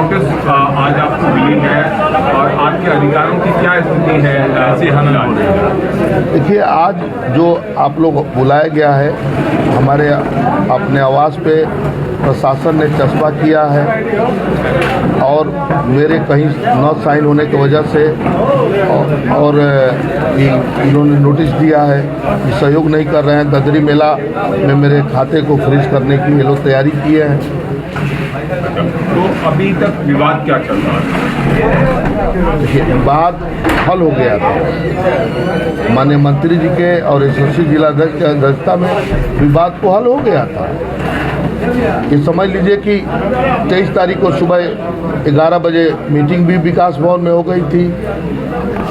Notice आज आपको मिली है और आपके अधिकारों की क्या स्थिति है ऐसे हमला? देखिए, आज जो आप लोग बुलाया गया है, हमारे अपने आवास पे प्रशासन ने चस्पा किया है और मेरे कहीं न साइन होने की वजह से और इन्होंने नोटिस दिया है कि सहयोग नहीं कर रहे हैं। ददरी मेला में मेरे खाते को फ्रीज करने की ये लोग तैयारी किए हैं। तो अभी तक विवाद क्या चल रहा है? देखिए, विवाद हल हो गया था माननीय मंत्री जी के और एसएससी जिलाध्यक्ष की अध्यक्षता में विवाद को हल हो गया था। ये समझ लीजिए कि 23 तारीख को सुबह 11 बजे मीटिंग भी विकास भवन में हो गई थी,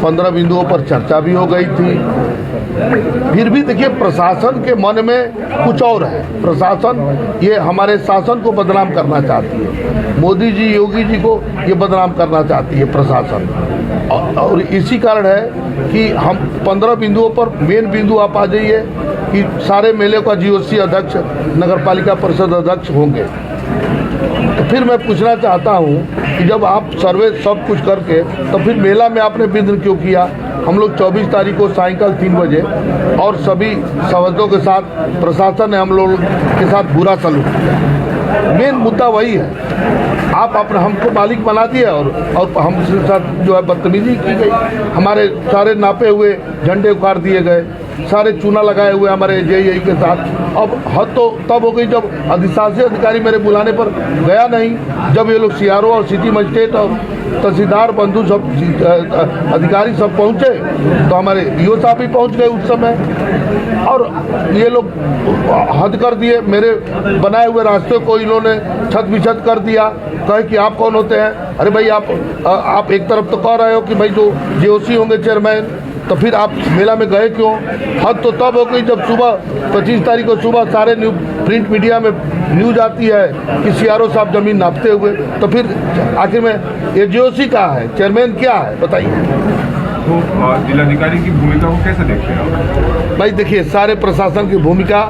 15 बिंदुओं पर चर्चा भी हो गई थी। फिर भी देखिए, प्रशासन के मन में कुछ और है। प्रशासन ये हमारे शासन को बदनाम करना चाहती है, मोदी जी योगी जी को ये बदनाम करना चाहती है प्रशासन। और इसी कारण है कि हम 15 बिंदुओं पर मेन बिंदु आप आ जाइए कि सारे मेले का जीओसी अध्यक्ष नगर पालिका परिषद अध्यक्ष होंगे। तो फिर मैं पूछना चाहता हूं कि जब आप सर्वे सब कुछ करके तो फिर मेला में आपने विघ्न क्यों किया? हम लोग 24 तारीख को सायंकाल 3 बजे और सभी सदस्यों के साथ प्रशासन ने हम लोग के साथ बुरा सलूक किया। मेन मुद्दा वही है, आप अपने हमको मालिक बना दिए और हमसे साथ जो है बदतमीजी की गई। हमारे सारे नापे हुए झंडे उखाड़ दिए गए, सारे चूना लगाए हुए हमारे जेईई के साथ। अब हद तो तब हो गई जब अधिशासी अधिकारी मेरे बुलाने पर गया नहीं, जब ये लोग सीआरओ और सिटी मजिस्ट्रेट और तहसीलदार बंधु सब अधिकारी सब पहुंचे तो हमारे डीओ साहब भी पहुंच गए उस समय और ये लोग हद कर दिए। मेरे बनाए हुए रास्ते को इन्होंने छत बिछत कर दिया, कहे कि आप कौन होते हैं? अरे भाई, आप एक तरफ तो कह रहे हो कि भाई जो जीओसी होंगे चेयरमैन, तो फिर आप मेला में गए क्यों? हद तो तब हो गई जब सुबह 25 तारीख को सुबह सारे प्रिंट मीडिया में न्यूज आती है कि सीआरओ साहब जमीन नापते हुए। तो फिर आखिर में ये जीओसी कहाँ है, चेयरमैन क्या है, बताइए। तो जिलाधिकारी की भूमिका को कैसे देखते हैं? भाई देखिए, सारे प्रशासन की भूमिका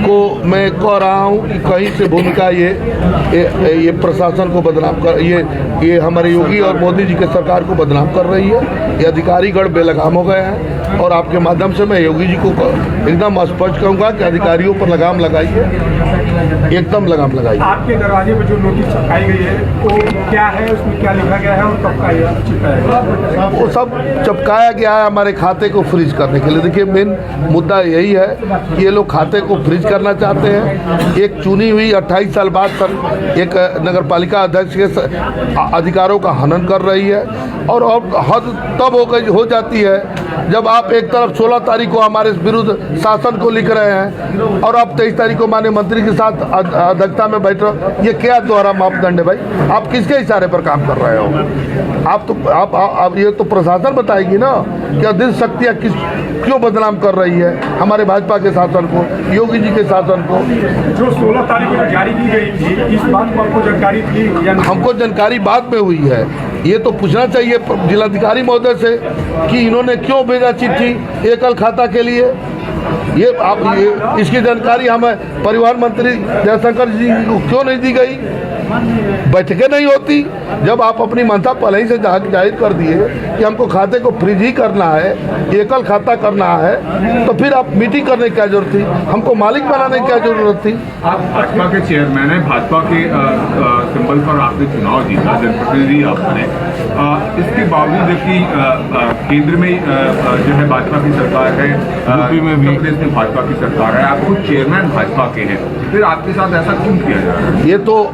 को मैं कह रहा हूँ कि कहीं से भूमिका ये प्रशासन को बदनाम कर, ये हमारे योगी और मोदी जी के सरकार को बदनाम कर रही है। ये अधिकारीगण बेलगाम हो गए हैं और आपके माध्यम से मैं योगी जी को एकदम स्पष्ट कहूँगा कि अधिकारियों पर लगाम लगाइए, एकदम लगाम लगाइए। आपके दरवाजे पर जो नोटिस छपकाई गई है वो क्या है, उसमें क्या लिखा गया है और कब का चिपकाया? वो सब चिपकाया गया है हमारे खाते को फ्रीज करने के लिए। देखिए, मेन मुद्दा यही है कि ये लोग खाते को फ्रीज करना चाहते हैं। एक चुनी हुई 28 साल बाद सर एक नगर पालिका अध्यक्ष के अधिकारों का हनन कर रही है और हद तब हो जाती है जब आप एक तरफ 16 तारीख को हमारे विरुद्ध शासन को लिख रहे हैं और आप 23 तारीख को माननीय मंत्री के साथ अध्यक्षता में बैठ रहे हो। ये क्या दोहरा मापदंड है भाई? आप किसके इशारे पर काम कर रहे हो? आप ये तो प्रशासन बताएगी ना कि अधिक शक्तियाँ क्यों बदनाम कर रही है हमारे भाजपा के शासन को, योगी जी के शासन को। जो 16 तारीख को जारी की गई थी, इस बात को आपको जानकारी थी? हमको जानकारी बाद में हुई है। ये तो पूछना चाहिए जिलाधिकारी महोदय से कि इन्होंने क्यों भेजा चिट्ठी एकल खाता के लिए। इसकी जानकारी हमें परिवहन मंत्री जयशंकर जी को क्यों नहीं दी गई? बैठकें नहीं होती। जब आप अपनी मंशा पहले ही से जाहिर कर दिए कि हमको खाते को फ्रीज ही करना है, एकल खाता करना है, तो फिर आप मीटिंग करने की क्या जरूरत थी? हमको मालिक बनाने की क्या जरूरत थी? आप भाजपा के चेयरमैन हैं, भाजपा के सिंबल पर आपने चुनाव जीता, जनप्रतिनिधि आपने। इसके बावजूद कि केंद्र में जो है भाजपा की सरकार है, यूपी में भी प्रदेश में भाजपा की सरकार है, आप खुद चेयरमैन भाजपा के हैं, फिर आपके साथ ऐसा क्यों किया जा रहा है? ये तो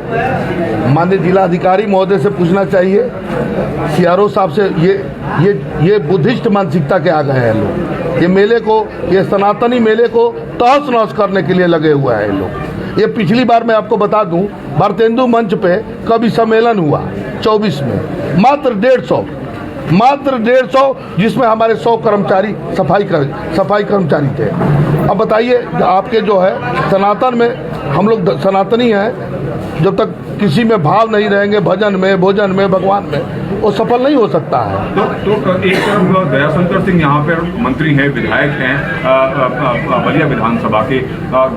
माननीय जिलाधिकारी महोदय से पूछना चाहिए, सीआरओ साहब से। ये बुद्धिस्ट मानसिकता के आ गए हैं लोग। ये मेले को, ये सनातनी मेले को तहस नहस करने के लिए लगे हुए हैं लोग। ये पिछली बार मैं आपको बता दूं, भारतेंदु मंच पे कवि सम्मेलन हुआ 24 में, मात्र 150, जिसमें हमारे 100 कर्मचारी सफाई कर्मचारी थे। अब बताइए, आपके जो है सनातन में, हम लोग सनातनी हैं, जब तक किसी में भाव नहीं रहेंगे, भजन में, भोजन में, भगवान में, वो सफल नहीं हो सकता है। तो एक तरफ दयाशंकर सिंह यहाँ पर मंत्री हैं, विधायक हैं बलिया विधानसभा के,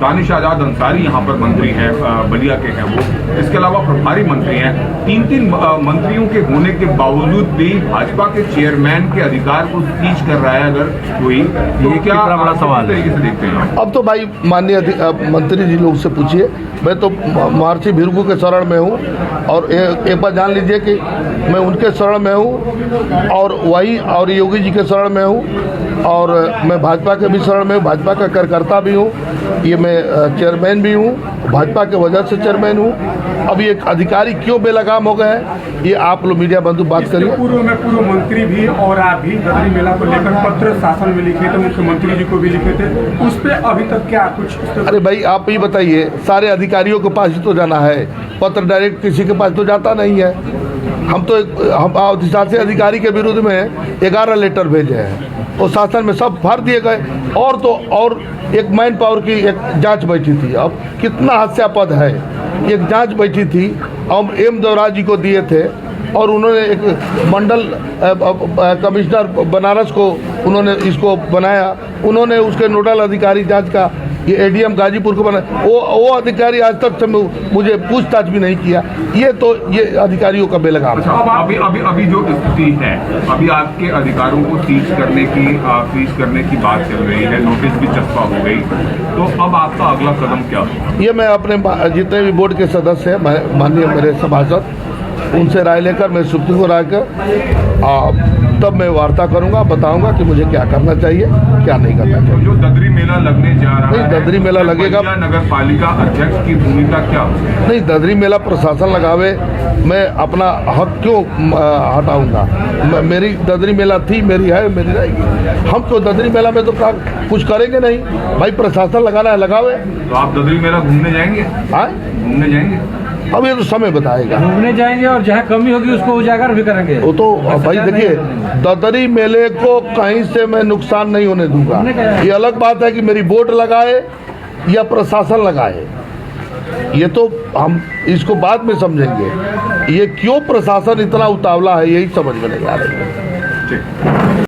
दानिश आजाद अंसारी यहाँ पर मंत्री हैं, बलिया के हैं वो, इसके अलावा प्रभारी मंत्री हैं। तीन मंत्रियों के होने के बावजूद भी भाजपा के चेयरमैन के अधिकार को सीज कर रहा है अगर कोई, तो क्या बड़ा सवाल तरीके से देखते हैं? अब तो भाई माननीय मंत्री जी लोग से पूछिए, मैं तो महर्षि भृगु के शरण में हूँ, और एक बार जान लीजिए कि मैं उनके शरण में हूँ, और वही और योगी जी के शरण में हूँ, और मैं भाजपा के भी शरण में हूँ, भाजपा का कार्यकर्ता भी हूँ, ये मैं चेयरमैन भी हूँ, भाजपा के वजह से चेयरमैन हूँ। अब ये अधिकारी क्यों बेलगाम हो गए हैं, ये आप लोग मीडिया बंधु बात करिए। पूर्व में पूर्व मंत्री भी और आप भी ददरी मेला को लेकर पत्र शासन में लिखे थे, मुख्यमंत्री जी को भी लिखे थे, उस पर अभी तक क्या कुछ? अरे भाई आप ही बताइए, सारे अधिकारियों के पास ही तो जाना है, पत्र डायरेक्ट किसी के पास तो जाता नहीं है। हम अधिशासी अधिकारी के विरुद्ध में 11 लेटर भेजे हैं, और शासन में सब भर दिए गए। और एक मैन पावर की एक जांच बैठी थी, अब कितना हास्यास्पद है, एक जांच बैठी थी, हम एम देवराज जी को दिए थे, और उन्होंने एक मंडल कमिश्नर बनारस को उन्होंने इसको बनाया, उन्होंने उसके नोडल अधिकारी जांच का ये एडीएम गाजीपुर को बनाया, वो अधिकारी आज तक से मुझे पूछताछ भी नहीं किया। ये अधिकारियों का बेलगाम। अभी जो स्थिति है, अभी आपके अधिकारों को सीज करने की बात चल रही है, नोटिस भी चस्पा हो गई, तो अब आपका अगला कदम क्या होगा? ये मैं अपने जितने भी बोर्ड के सदस्य हैं, माननीय मेरे सभासद, उनसे राय लेकर, मैं सुप्रीम को राय कर तब मैं वार्ता करूंगा, बताऊंगा कि मुझे क्या करना चाहिए, क्या नहीं करना चाहिए। जो ददरी मेला लगने जा रहा है, ददरी मेला लगेगा, नगर पालिका अध्यक्ष की भूमिका क्या होगी? नहीं, ददरी मेला प्रशासन लगावे, मैं अपना हक क्यों हटाऊंगा? मेरी ददरी मेला थी, मेरी है, मेरी रहेगी। हम तो ददरी मेला में तो कुछ करेंगे नहीं, भाई प्रशासन लगाना है, लगावे। तो आप ददरी मेला घूमने जाएंगे? हाँ, घूमने जाएंगे? अब ये तो समय बताएगा। घूमने जाएंगे, और जहाँ कमी होगी उसको उजागर भी करेंगे। वो तो भाई देखिए, ददरी मेले को कहीं से मैं नुकसान नहीं होने दूंगा। ये अलग बात है कि मेरी बोर्ड लगाए या प्रशासन लगाए, ये तो हम इसको बाद में समझेंगे। ये क्यों प्रशासन इतना उतावला है, यही समझ में नहीं आ रही है। ठीक।